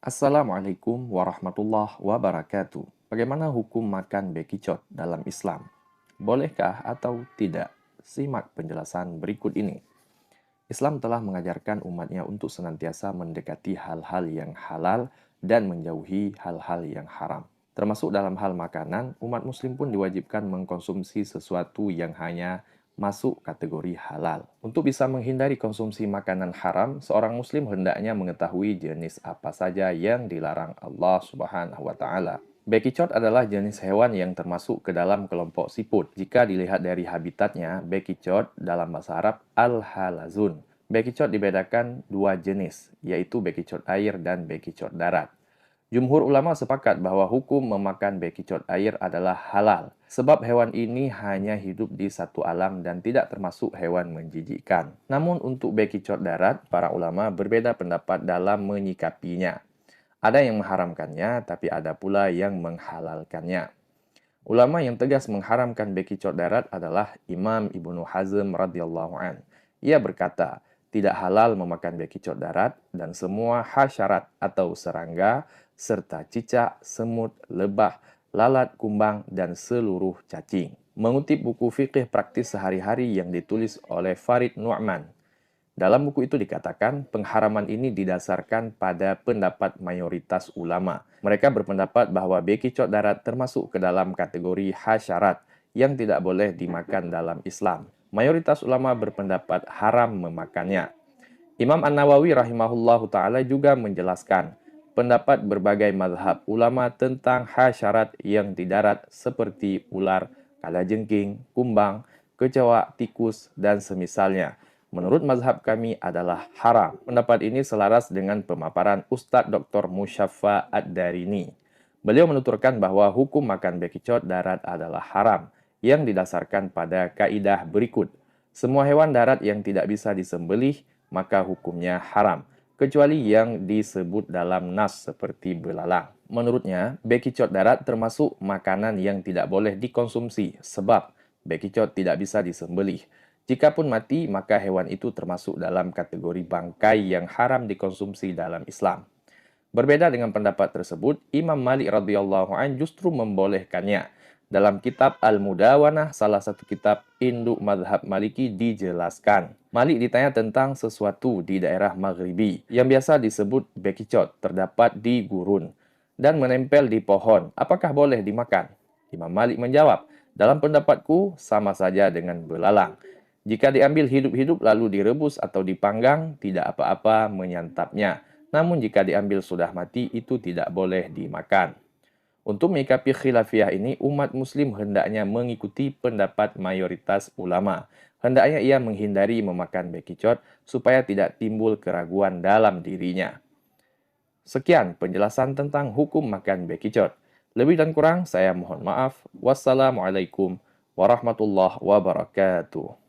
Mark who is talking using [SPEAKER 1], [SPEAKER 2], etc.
[SPEAKER 1] Assalamualaikum warahmatullahi wabarakatuh. Bagaimana hukum makan bekicot dalam Islam? Bolehkah atau tidak? Simak penjelasan berikut ini. Islam telah mengajarkan umatnya untuk senantiasa mendekati hal-hal yang halal dan menjauhi hal-hal yang haram. Termasuk dalam hal makanan, umat muslim pun diwajibkan mengkonsumsi sesuatu yang hanya masuk kategori halal. Untuk bisa menghindari konsumsi makanan haram, seorang muslim hendaknya mengetahui jenis apa saja yang dilarang Allah Subhanahu wa taala. Bekicot adalah jenis hewan yang termasuk ke dalam kelompok siput. Jika dilihat dari habitatnya, bekicot dalam bahasa Arab al-halazun. Bekicot dibedakan dua jenis, yaitu bekicot air dan bekicot darat. Jumhur ulama sepakat bahwa hukum memakan bekicot air adalah halal, sebab hewan ini hanya hidup di satu alam dan tidak termasuk hewan menjijikkan. Namun untuk bekicot darat, para ulama berbeda pendapat dalam menyikapinya. Ada yang mengharamkannya, tapi ada pula yang menghalalkannya. Ulama yang tegas mengharamkan bekicot darat adalah Imam Ibnu Hazm radhiyallahu an. Ia berkata, tidak halal memakan bekicot darat dan semua hasyarat atau serangga serta cicak, semut, lebah, lalat, kumbang, dan seluruh cacing. Mengutip buku fikih praktis sehari-hari yang ditulis oleh Farid Nu'man. Dalam buku itu dikatakan, pengharaman ini didasarkan pada pendapat mayoritas ulama. Mereka berpendapat bahwa bekicot darat termasuk ke dalam kategori hasyarat yang tidak boleh dimakan dalam Islam. Mayoritas ulama berpendapat haram memakannya. Imam An-Nawawi rahimahullahu ta'ala juga menjelaskan pendapat berbagai mazhab ulama tentang hasyarat yang di darat seperti ular, kalajengking, kumbang, kecoa, tikus, dan semisalnya. Menurut mazhab kami adalah haram. Pendapat ini selaras dengan pemaparan Ustadz Dr. Musyaffa Ad-Darini. Beliau menuturkan bahwa hukum makan bekicot darat adalah haram yang didasarkan pada kaidah berikut. Semua hewan darat yang tidak bisa disembelih, maka hukumnya haram, kecuali yang disebut dalam nas seperti belalang. Menurutnya, bekicot darat termasuk makanan yang tidak boleh dikonsumsi, sebab bekicot tidak bisa disembelih. Jikapun mati, maka hewan itu termasuk dalam kategori bangkai yang haram dikonsumsi dalam Islam. Berbeda dengan pendapat tersebut, Imam Malik radhiyallahu an justru membolehkannya. Dalam kitab Al-Mudawanah, salah satu kitab induk mazhab Maliki dijelaskan. Malik ditanya tentang sesuatu di daerah Maghribi yang biasa disebut bekicot, terdapat di gurun dan menempel di pohon. Apakah boleh dimakan? Imam Malik menjawab, dalam pendapatku sama saja dengan belalang. Jika diambil hidup-hidup lalu direbus atau dipanggang, tidak apa-apa menyantapnya. Namun jika diambil sudah mati, itu tidak boleh dimakan. Untuk menyikapi khilafiyah ini, umat muslim hendaknya mengikuti pendapat mayoritas ulama. Hendaknya ia menghindari memakan bekicot supaya tidak timbul keraguan dalam dirinya. Sekian penjelasan tentang hukum makan bekicot. Lebih dan kurang saya mohon maaf. Wassalamualaikum warahmatullahi wabarakatuh.